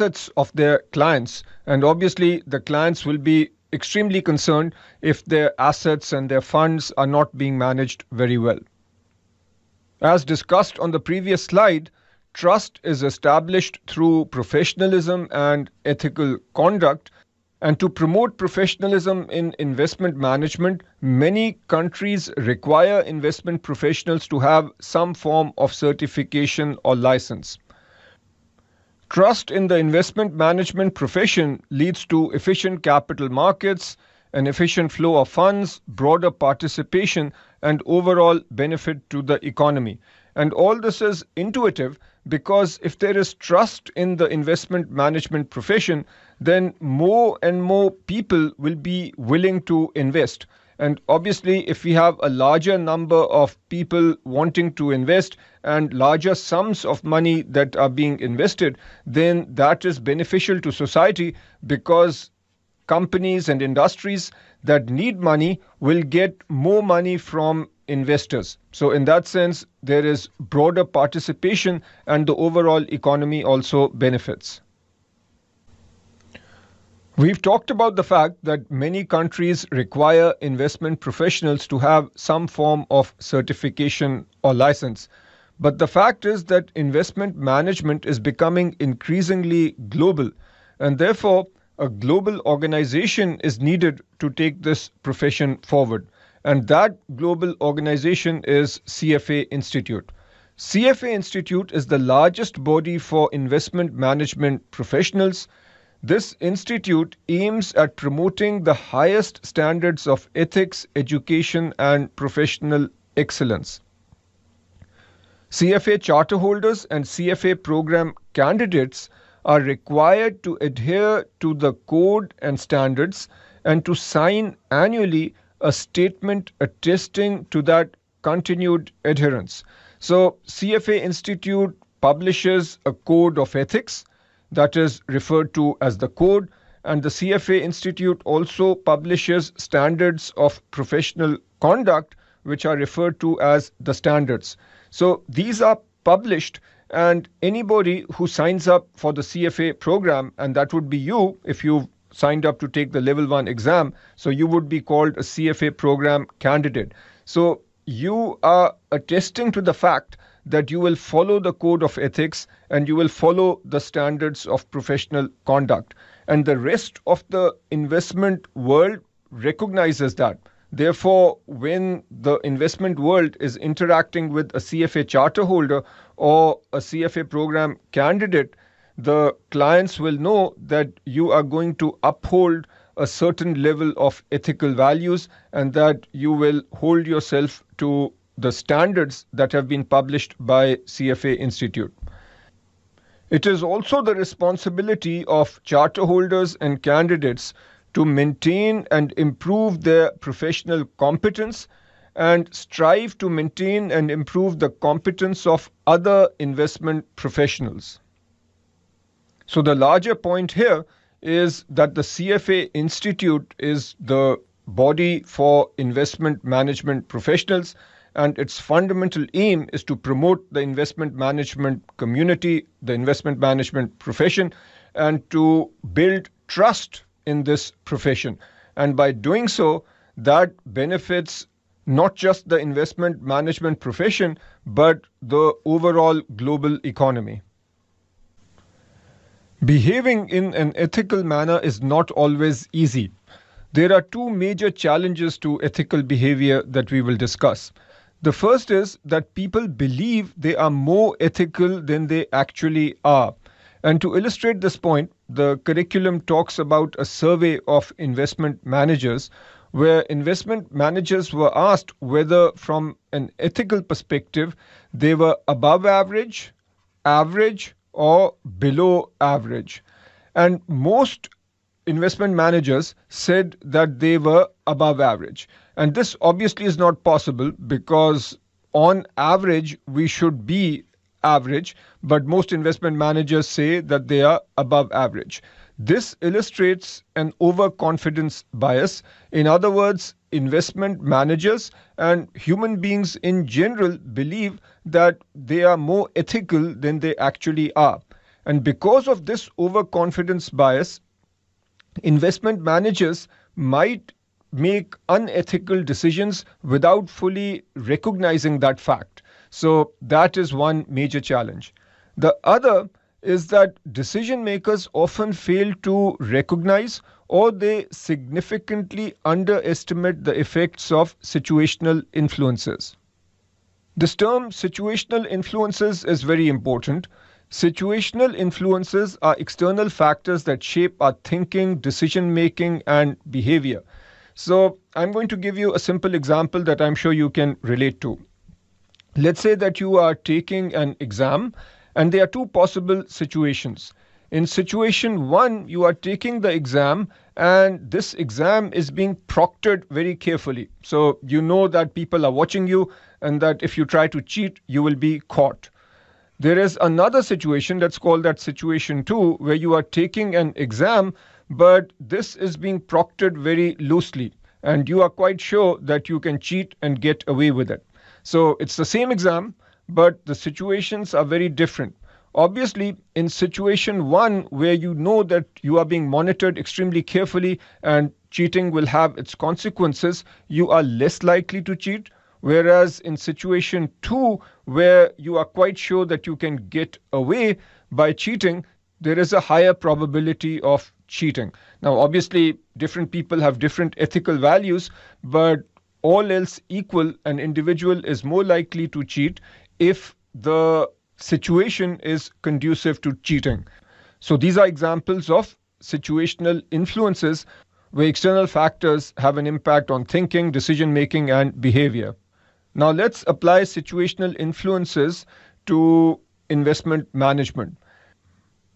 assets of their clients. And obviously, the clients will be extremely concerned if their assets and their funds are not being managed very well. As discussed on the previous slide, trust is established through professionalism and ethical conduct. And to promote professionalism in investment management, many countries require investment professionals to have some form of certification or license. Trust in the investment management profession leads to efficient capital markets, an efficient flow of funds, broader participation, and overall benefit to the economy. And all this is intuitive because if there is trust in the investment management profession, then more and more people will be willing to invest. And obviously, if we have a larger number of people wanting to invest and larger sums of money that are being invested, then that is beneficial to society because companies and industries that need money will get more money from investors. So in that sense, there is broader participation and the overall economy also benefits. We've talked about the fact that many countries require investment professionals to have some form of certification or license. But the fact is that investment management is becoming increasingly global, and therefore a global organization is needed to take this profession forward. And that global organization is CFA Institute. CFA Institute is the largest body for investment management professionals. This institute aims at promoting the highest standards of ethics, education, and professional excellence. CFA charter holders and CFA program candidates are required to adhere to the code and standards and to sign annually a statement attesting to that continued adherence. So, CFA Institute publishes a code of ethics that is referred to as the code, and the CFA Institute also publishes standards of professional conduct which are referred to as the standards. So these are published, and anybody who signs up for the CFA program, and that would be you if you've signed up to take the level 1 exam, so you would be called a CFA program candidate. So you are attesting to the fact that you will follow the code of ethics and you will follow the standards of professional conduct. And the rest of the investment world recognizes that. Therefore, when the investment world is interacting with a CFA charter holder or a CFA program candidate, the clients will know that you are going to uphold a certain level of ethical values and that you will hold yourself to the standards that have been published by CFA Institute. It is also the responsibility of charter holders and candidates to maintain and improve their professional competence and strive to maintain and improve the competence of other investment professionals. So the larger point here is that the CFA Institute is the body for investment management professionals, and its fundamental aim is to promote the investment management community, the investment management profession, and to build trust in this profession. And by doing so, that benefits not just the investment management profession, but the overall global economy. Behaving in an ethical manner is not always easy. There are two major challenges to ethical behavior that we will discuss. The first is that people believe they are more ethical than they actually are. And to illustrate this point, the curriculum talks about a survey of investment managers where investment managers were asked whether from an ethical perspective they were above average, average, or below average. And most investment managers said that they were above average. And this obviously is not possible because on average we should be average, but most investment managers say that they are above average. This illustrates an overconfidence bias. In other words, investment managers and human beings in general believe that they are more ethical than they actually are. And because of this overconfidence bias, investment managers might make unethical decisions without fully recognizing that fact. So, that is one major challenge. The other is that decision makers often fail to recognize or they significantly underestimate the effects of situational influences. This term situational influences is very important. Situational influences are external factors that shape our thinking, decision making, and behavior. So, I'm going to give you a simple example that I'm sure you can relate to. Let's say that you are taking an exam, and there are two possible situations. In situation one, you are taking the exam, and this exam is being proctored very carefully. So, you know that people are watching you, and that if you try to cheat, you will be caught. There is another situation, that's called that situation two, where you are taking an exam, but this is being proctored very loosely, and you are quite sure that you can cheat and get away with it. So it's the same exam, but the situations are very different. Obviously, in situation one, where you know that you are being monitored extremely carefully and cheating will have its consequences, you are less likely to cheat. Whereas in situation two, where you are quite sure that you can get away by cheating, there is a higher probability of cheating. Now, obviously, different people have different ethical values, but all else equal, an individual is more likely to cheat if the situation is conducive to cheating. So these are examples of situational influences where external factors have an impact on thinking, decision making, and behavior. Now let's apply situational influences to investment management.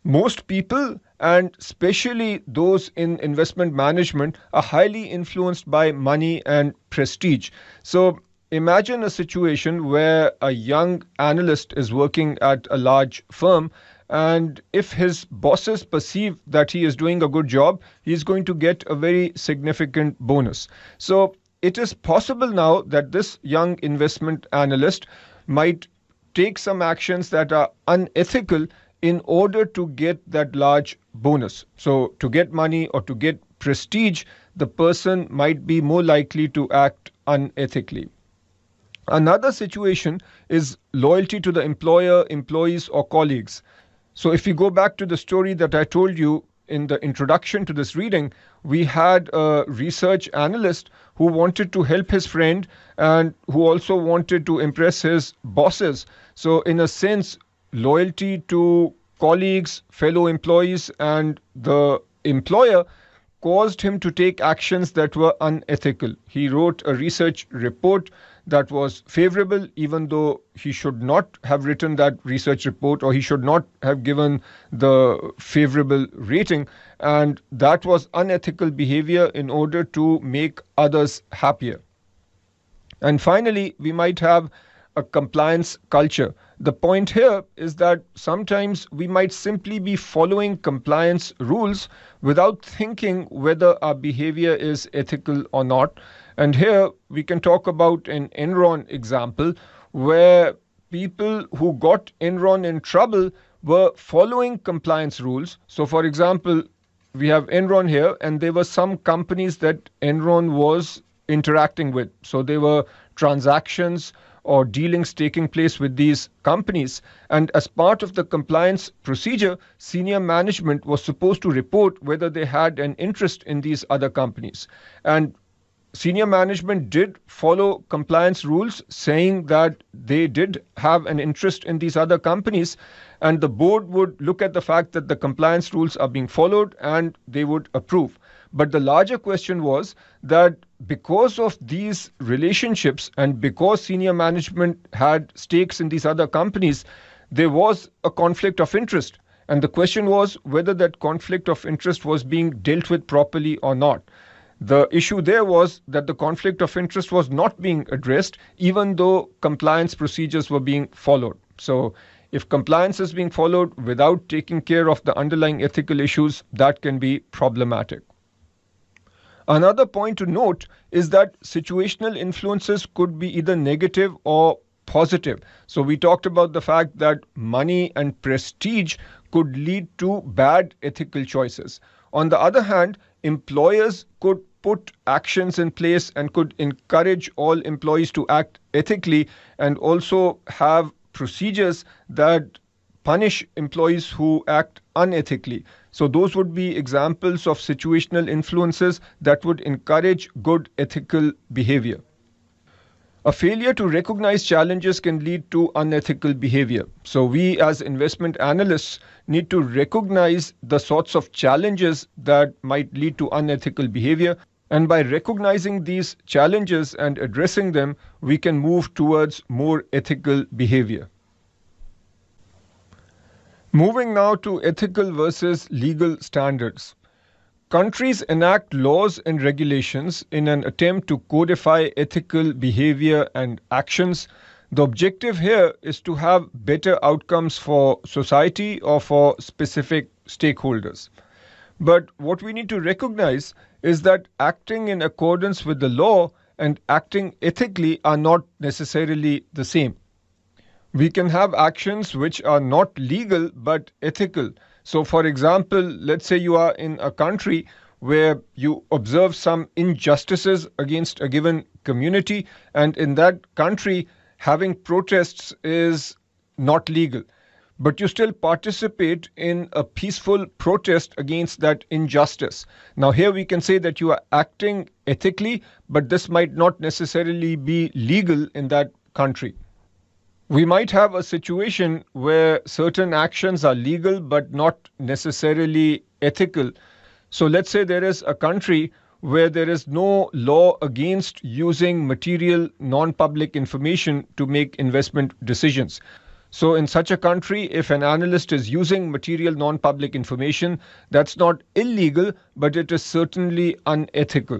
Most people, and especially those in investment management, are highly influenced by money and prestige. So imagine a situation where a young analyst is working at a large firm, and if his bosses perceive that he is doing a good job, he is going to get a very significant bonus. So it is possible now that this young investment analyst might take some actions that are unethical in order to get that large bonus. So, to get money or to get prestige, the person might be more likely to act unethically. Another situation is loyalty to the employer, employees, or colleagues. So, if we go back to the story that I told you in the introduction to this reading, we had a research analyst who wanted to help his friend and who also wanted to impress his bosses. So, in a sense, loyalty to colleagues, fellow employees, and the employer caused him to take actions that were unethical. He wrote a research report that was favorable, even though he should not have written that research report, or he should not have given the favorable rating. And that was unethical behavior in order to make others happier. And finally, we might have a compliance culture. The point here is that sometimes we might simply be following compliance rules without thinking whether our behavior is ethical or not. And here we can talk about an Enron example where people who got Enron in trouble were following compliance rules. So, for example, we have Enron here, and there were some companies that Enron was interacting with. So, there were transactions or dealings taking place with these companies. And as part of the compliance procedure, senior management was supposed to report whether they had an interest in these other companies. And senior management did follow compliance rules, saying that they did have an interest in these other companies, and the board would look at the fact that the compliance rules are being followed and they would approve. But the larger question was that because of these relationships and because senior management had stakes in these other companies, there was a conflict of interest. And the question was whether that conflict of interest was being dealt with properly or not. The issue there was that the conflict of interest was not being addressed, even though compliance procedures were being followed. So, if compliance is being followed without taking care of the underlying ethical issues, that can be problematic. Another point to note is that situational influences could be either negative or positive. So we talked about the fact that money and prestige could lead to bad ethical choices. On the other hand, employers could put actions in place and could encourage all employees to act ethically and also have procedures that punish employees who act unethically. So, those would be examples of situational influences that would encourage good ethical behavior. A failure to recognize challenges can lead to unethical behavior. So, we as investment analysts need to recognize the sorts of challenges that might lead to unethical behavior. And by recognizing these challenges and addressing them, we can move towards more ethical behavior. Moving now to ethical versus legal standards. Countries enact laws and regulations in an attempt to codify ethical behavior and actions. The objective here is to have better outcomes for society or for specific stakeholders. But what we need to recognize is that acting in accordance with the law and acting ethically are not necessarily the same. We can have actions which are not legal but ethical. So, for example, let's say you are in a country where you observe some injustices against a given community, and in that country, having protests is not legal. But you still participate in a peaceful protest against that injustice. Now, here we can say that you are acting ethically, but this might not necessarily be legal in that country. We might have a situation where certain actions are legal but not necessarily ethical. So let's say there is a country where there is no law against using material non-public information to make investment decisions. So in such a country, if an analyst is using material non-public information, that's not illegal, but it is certainly unethical.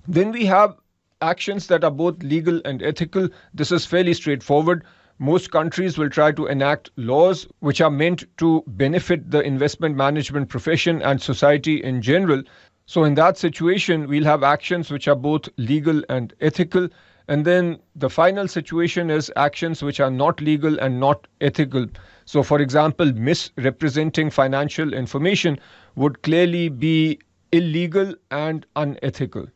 Then we have actions that are both legal and ethical. This is fairly straightforward. Most countries will try to enact laws which are meant to benefit the investment management profession and society in general. So in that situation, we'll have actions which are both legal and ethical. And then the final situation is actions which are not legal and not ethical. So for example, misrepresenting financial information would clearly be illegal and unethical.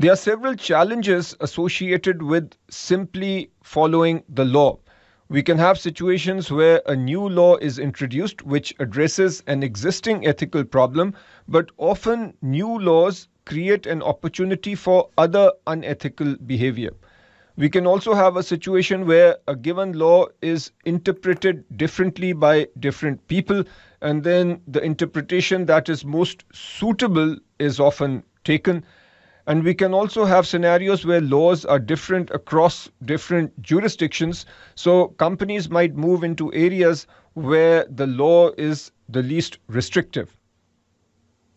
There are several challenges associated with simply following the law. We can have situations where a new law is introduced which addresses an existing ethical problem, but often new laws create an opportunity for other unethical behavior. We can also have a situation where a given law is interpreted differently by different people, and then the interpretation that is most suitable is often taken. And we can also have scenarios where laws are different across different jurisdictions. So companies might move into areas where the law is the least restrictive.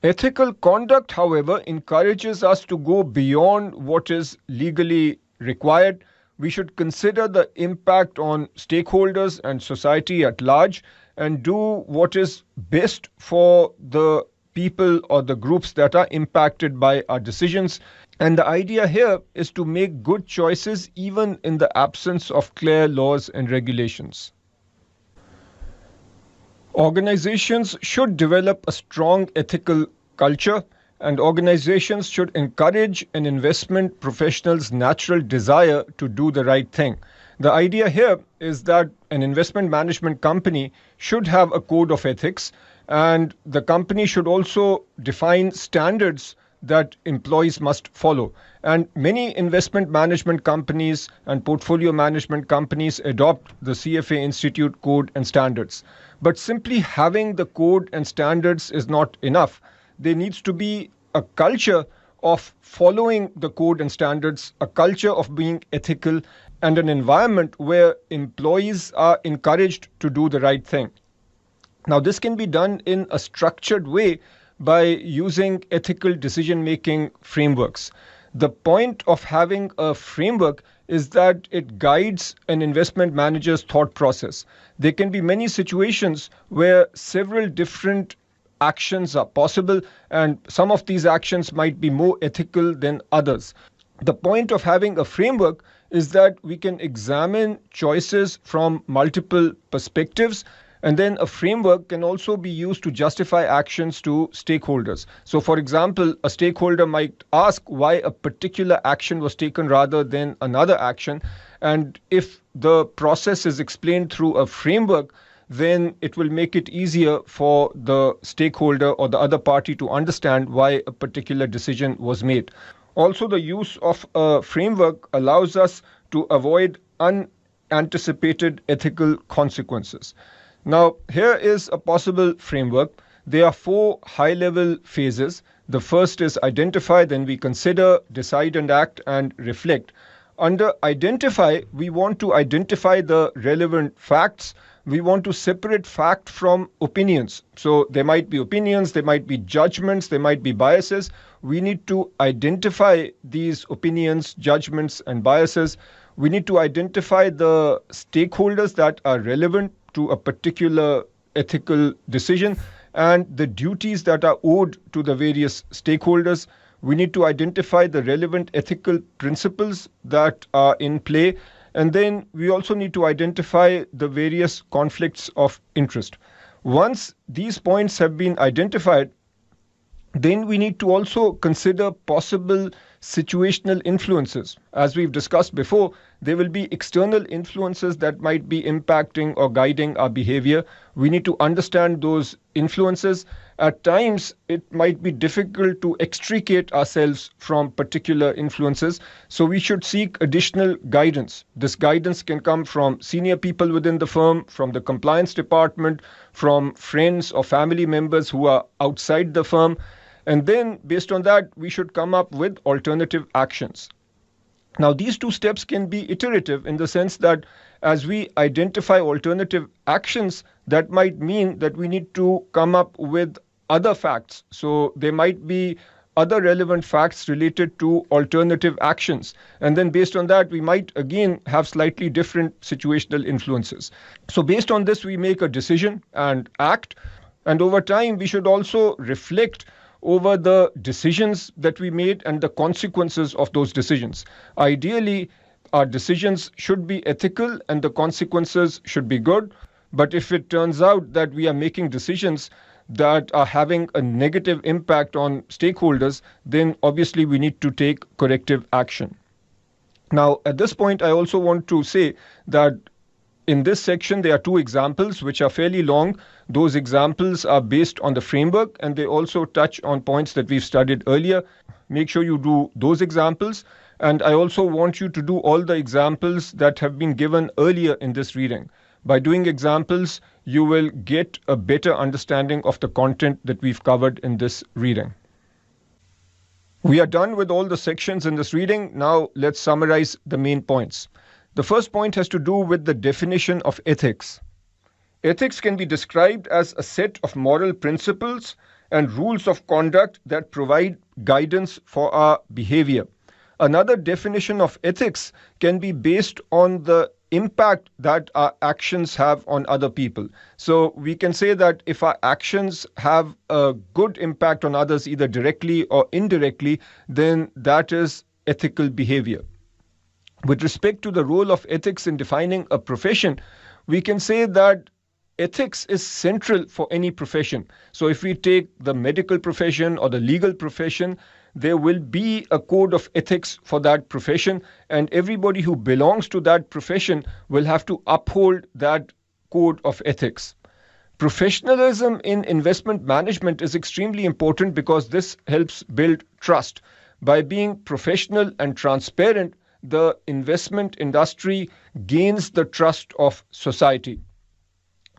Ethical conduct, however, encourages us to go beyond what is legally required. We should consider the impact on stakeholders and society at large and do what is best for the people or the groups that are impacted by our decisions. And the idea here is to make good choices even in the absence of clear laws and regulations. Organizations should develop a strong ethical culture, and organizations should encourage an investment professional's natural desire to do the right thing. The idea here is that an investment management company should have a code of ethics, and the company should also define standards that employees must follow. And many investment management companies and portfolio management companies adopt the CFA Institute code and standards. But simply having the code and standards is not enough. There needs to be a culture of following the code and standards, a culture of being ethical, and an environment where employees are encouraged to do the right thing. Now, this can be done in a structured way by using ethical decision-making frameworks. The point of having a framework is that it guides an investment manager's thought process. There can be many situations where several different actions are possible, and some of these actions might be more ethical than others. The point of having a framework is that we can examine choices from multiple perspectives, and then a framework can also be used to justify actions to stakeholders. So, for example, a stakeholder might ask why a particular action was taken rather than another action. And if the process is explained through a framework, then it will make it easier for the stakeholder or the other party to understand why a particular decision was made. Also, the use of a framework allows us to avoid unanticipated ethical consequences. Now, here is a possible framework. There are 4 high level phases. The first is identify, then we consider, decide and act, and reflect. Under identify, we want to identify the relevant facts. We want to separate fact from opinions. So there might be opinions, there might be judgments, there might be biases. We need to identify these opinions, judgments, and biases. We need to identify the stakeholders that are relevant to a particular ethical decision and the duties that are owed to the various stakeholders. We need to identify the relevant ethical principles that are in play. And then we also need to identify the various conflicts of interest. Once these points have been identified, then we need to also consider possible situational influences. As we've discussed before, there will be external influences that might be impacting or guiding our behavior. We need to understand those influences. At times, it might be difficult to extricate ourselves from particular influences, so we should seek additional guidance. This guidance can come from senior people within the firm, from the compliance department, from friends or family members who are outside the firm. And then, based on that, we should come up with alternative actions. Now, these 2 steps can be iterative in the sense that as we identify alternative actions, that might mean that we need to come up with other facts. So there might be other relevant facts related to alternative actions. And then based on that, we might again have slightly different situational influences. So based on this, we make a decision and act. And over time, we should also reflect over the decisions that we made and the consequences of those decisions. Ideally, our decisions should be ethical and the consequences should be good. But if it turns out that we are making decisions that are having a negative impact on stakeholders, then obviously we need to take corrective action. Now, at this point, I also want to say that in this section, there are 2 examples which are fairly long. Those examples are based on the framework and they also touch on points that we've studied earlier. Make sure you do those examples. And I also want you to do all the examples that have been given earlier in this reading. By doing examples, you will get a better understanding of the content that we've covered in this reading. We are done with all the sections in this reading. Now let's summarize the main points. The first point has to do with the definition of ethics. Ethics can be described as a set of moral principles and rules of conduct that provide guidance for our behavior. Another definition of ethics can be based on the impact that our actions have on other people. So we can say that if our actions have a good impact on others, either directly or indirectly, then that is ethical behavior. With respect to the role of ethics in defining a profession, we can say that ethics is central for any profession. So if we take the medical profession or the legal profession, there will be a code of ethics for that profession, and everybody who belongs to that profession will have to uphold that code of ethics. Professionalism in investment management is extremely important because this helps build trust. By being professional and transparent, the investment industry gains the trust of society.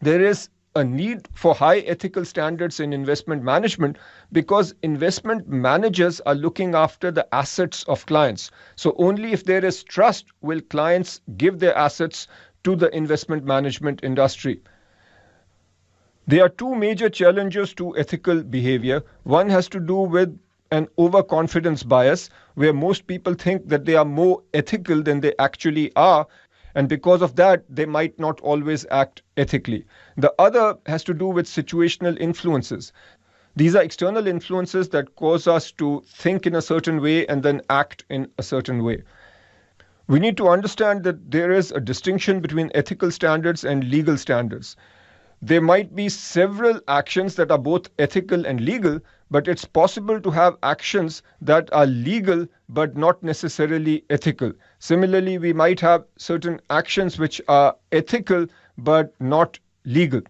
There is a need for high ethical standards in investment management because investment managers are looking after the assets of clients. So only if there is trust will clients give their assets to the investment management industry. There are 2 major challenges to ethical behavior. One has to do with an overconfidence bias, where most people think that they are more ethical than they actually are, and because of that, they might not always act ethically. The other has to do with situational influences. These are external influences that cause us to think in a certain way and then act in a certain way. We need to understand that there is a distinction between ethical standards and legal standards. There might be several actions that are both ethical and legal, but it's possible to have actions that are legal but not necessarily ethical. Similarly, we might have certain actions which are ethical but not legal.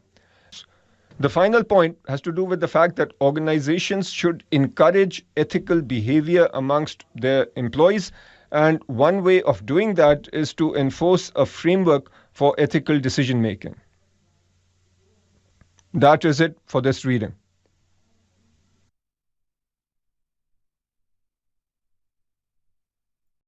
The final point has to do with the fact that organizations should encourage ethical behavior amongst their employees. And one way of doing that is to enforce a framework for ethical decision making. That is it for this reading.